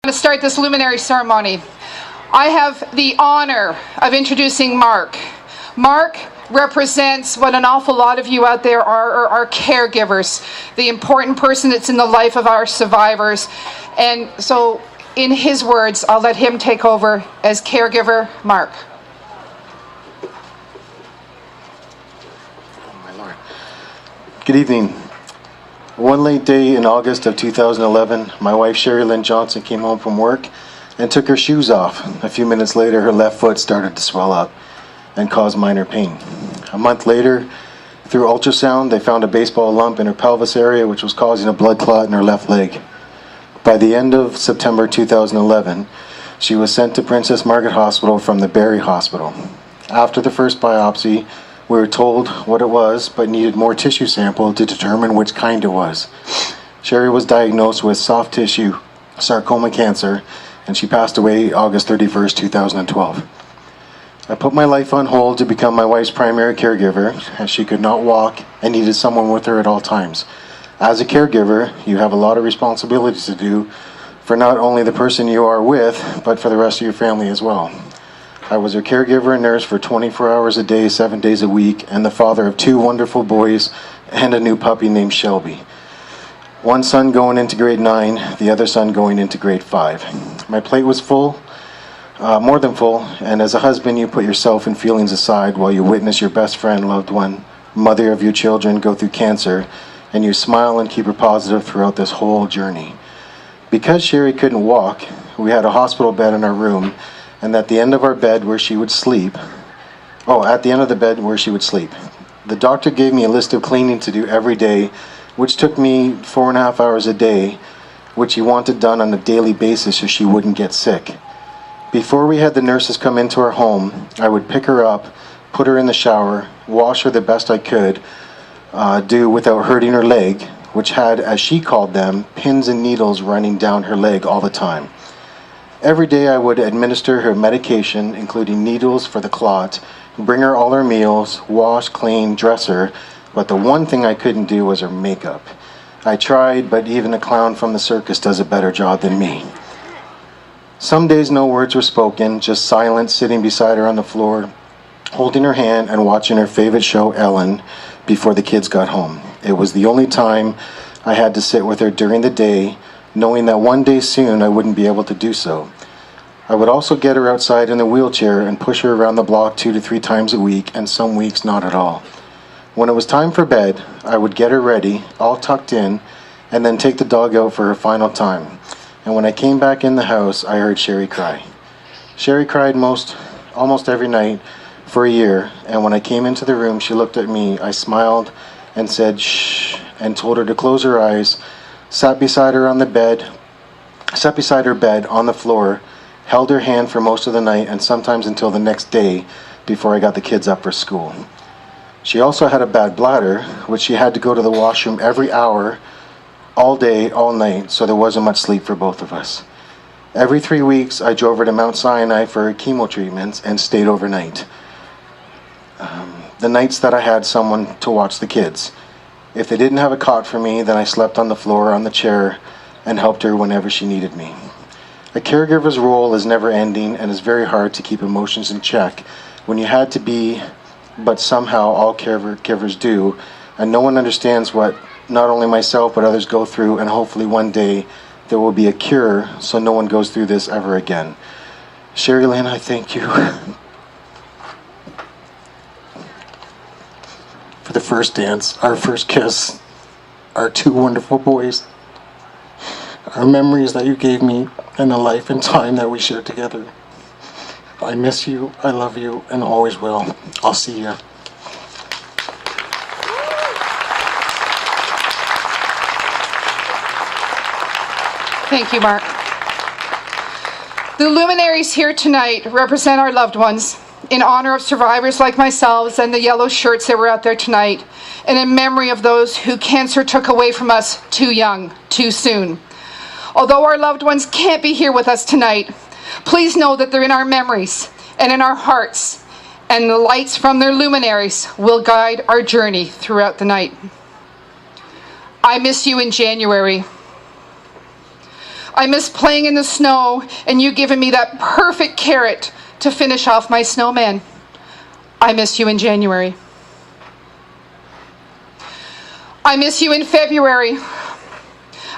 To start this Luminary ceremony, I have the honor of introducing Mark. Mark represents what an awful lot of you out there are caregivers, the important person that's in the life of our survivors. And so, in his words, I'll let him take over as caregiver. Mark. Oh, my Lord. Good evening. One late day in August of 2011, my wife Sherry Lynn Johnson came home from work and took her shoes off. A few minutes later, her left foot started to swell up and cause minor pain. A month later, through ultrasound, they found a baseball lump in her pelvis area, which was causing a blood clot in her left leg. By the end of September 2011, she was sent to Princess Margaret Hospital from the Barrie Hospital. After the first biopsy, we were told what it was, but needed more tissue sample to determine which kind it was. Sherry was diagnosed with soft tissue sarcoma cancer, and she passed away August 31st, 2012. I put my life on hold to become my wife's primary caregiver, as she could not walk and needed someone with her at all times. As a caregiver, you have a lot of responsibilities to do for not only the person you are with, but for the rest of your family as well. I was her caregiver and nurse for 24 hours a day, 7 days a week, and the father of 2 wonderful boys and a new puppy named Shelby. One son going into grade 9, the other son going into grade 5. My plate was full, more than full, and as a husband, you put yourself and feelings aside while you witness your best friend, loved one, mother of your children go through cancer, and you smile and keep her positive throughout this whole journey. Because Sherry couldn't walk, we had a hospital bed in our room, and at the end of our bed where she would sleep, the doctor gave me a list of cleaning to do every day, which took me 4.5 hours a day, which he wanted done on a daily basis so she wouldn't get sick. Before we had the nurses come into our home, I would pick her up, put her in the shower, wash her the best I could do without hurting her leg, which had, as she called them, pins and needles running down her leg all the time. Every day I would administer her medication, including needles for the clot, bring her all her meals, wash, clean, dress her, but the one thing I couldn't do was her makeup. I tried, but even a clown from the circus does a better job than me. Some days no words were spoken, just silence, sitting beside her on the floor, holding her hand and watching her favorite show, Ellen, before the kids got home. It was the only time I had to sit with her during the day, knowing that one day soon I wouldn't be able to do so. I would also get her outside in the wheelchair and push her around the block 2 to 3 times a week, and some weeks not at all. When it was time for bed, I would get her ready, all tucked in, and then take the dog out for her final time. And when I came back in the house, I heard Sherry cry. Sherry cried almost every night for a year, and when I came into the room, she looked at me. I smiled and said, "Shh," and told her to close her eyes, sat beside her bed on the floor, held her hand for most of the night and sometimes until the next day before I got the kids up for school. She also had a bad bladder, which she had to go to the washroom every hour, all day, all night, so there wasn't much sleep for both of us. Every 3 weeks, I drove her to Mount Sinai for her chemo treatments and stayed overnight. The nights that I had someone to watch the kids. If they didn't have a cot for me, then I slept on the floor, on the chair, and helped her whenever she needed me. A caregiver's role is never ending and is very hard to keep emotions in check when you had to be, but somehow all caregivers do, and no one understands what not only myself but others go through, and hopefully one day there will be a cure so no one goes through this ever again. Sherry Lynn, I thank you for the first dance, our first kiss, our 2 wonderful boys, our memories that you gave me, and the life and time that we shared together. I miss you, I love you, and always will. I'll see you. Thank you, Mark. The luminaries here tonight represent our loved ones in honor of survivors like myself and the yellow shirts that were out there tonight, and in memory of those who cancer took away from us too young, too soon. Although our loved ones can't be here with us tonight, please know that they're in our memories and in our hearts, and the lights from their luminaries will guide our journey throughout the night. I miss you in January. I miss playing in the snow and you giving me that perfect carrot to finish off my snowman. I miss you in January. I miss you in February.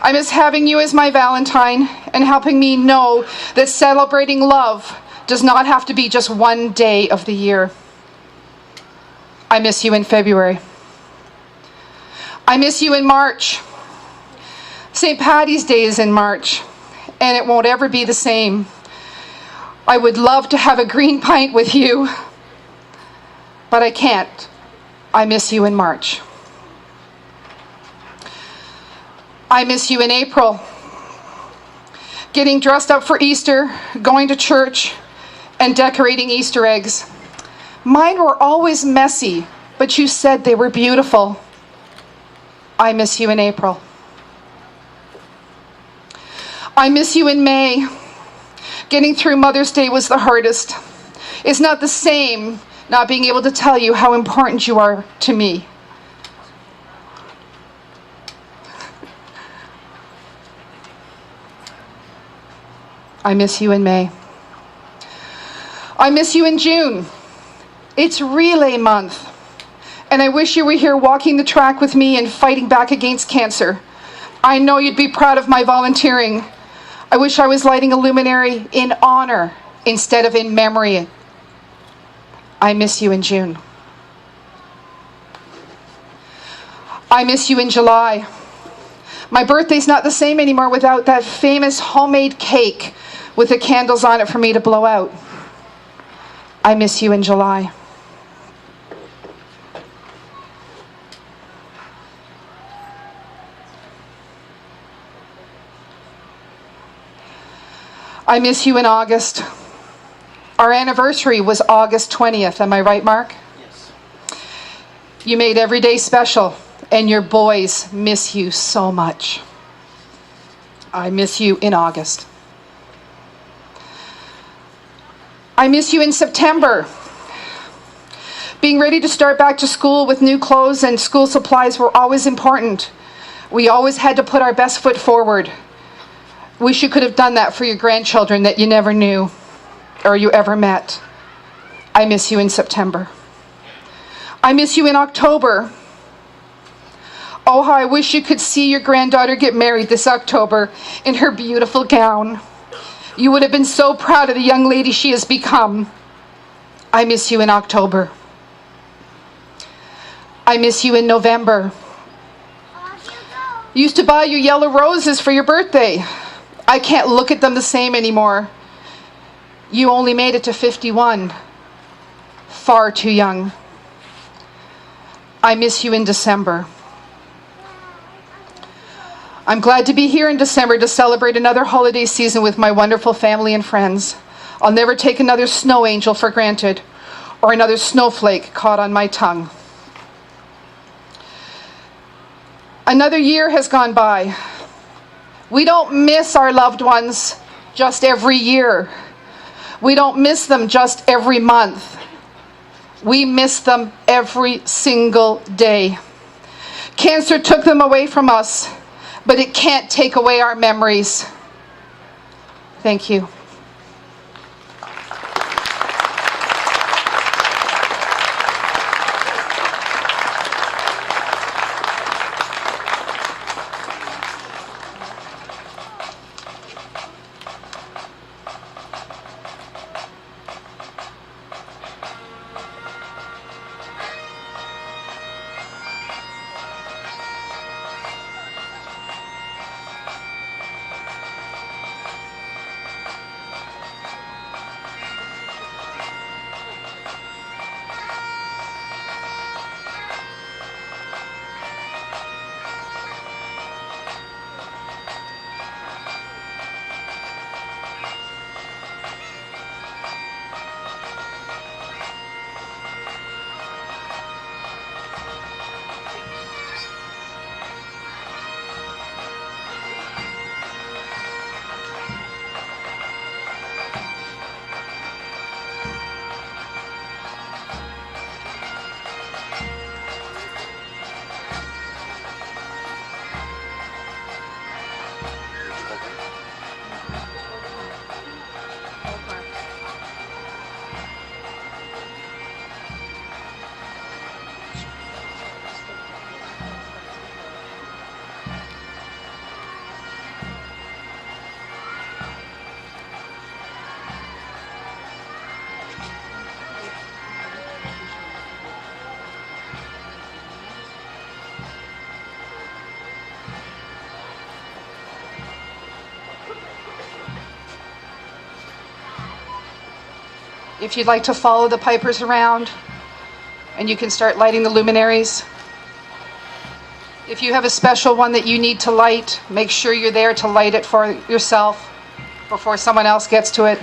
I miss having you as my Valentine and helping me know that celebrating love does not have to be just one day of the year. I miss you in February. I miss you in March. St. Paddy's Day is in March, and it won't ever be the same. I would love to have a green pint with you, but I can't. I miss you in March. I miss you in April. Getting dressed up for Easter, going to church, and decorating Easter eggs. Mine were always messy, but you said they were beautiful. I miss you in April. I miss you in May. Getting through Mother's Day was the hardest. It's not the same not being able to tell you how important you are to me. I miss you in May. I miss you in June. It's relay month, and I wish you were here walking the track with me and fighting back against cancer. I know you'd be proud of my volunteering. I wish I was lighting a luminary in honor instead of in memory. I miss you in June. I miss you in July. My birthday's not the same anymore without that famous homemade cake with the candles on it for me to blow out. I miss you in July. I miss you in August. Our anniversary was August 20th. Am I right, Mark? Yes. You made every day special, and your boys miss you so much. I miss you in August. I miss you in September. Being ready to start back to school with new clothes and school supplies were always important. We always had to put our best foot forward. Wish you could have done that for your grandchildren that you never knew or you ever met. I miss you in September. I miss you in October. Oh, how I wish you could see your granddaughter get married this October in her beautiful gown. You would have been so proud of the young lady she has become. I miss you in October. I miss you in November. You used to buy you yellow roses for your birthday. I can't look at them the same anymore. You only made it to 51. Far too young. I miss you in December. I'm glad to be here in December to celebrate another holiday season with my wonderful family and friends. I'll never take another snow angel for granted or another snowflake caught on my tongue. Another year has gone by. We don't miss our loved ones just every year. We don't miss them just every month. We miss them every single day. Cancer took them away from us, but it can't take away our memories. Thank you. if you'd like to follow the pipers around, and you can start lighting the luminaries. If you have a special one that you need to light, make sure you're there to light it for yourself before someone else gets to it.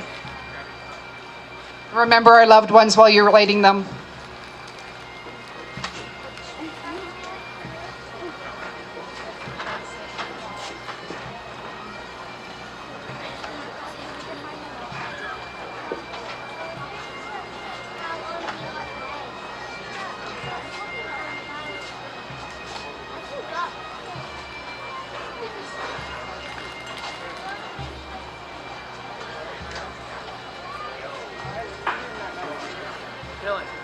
Remember our loved ones while you're lighting them. Dylan.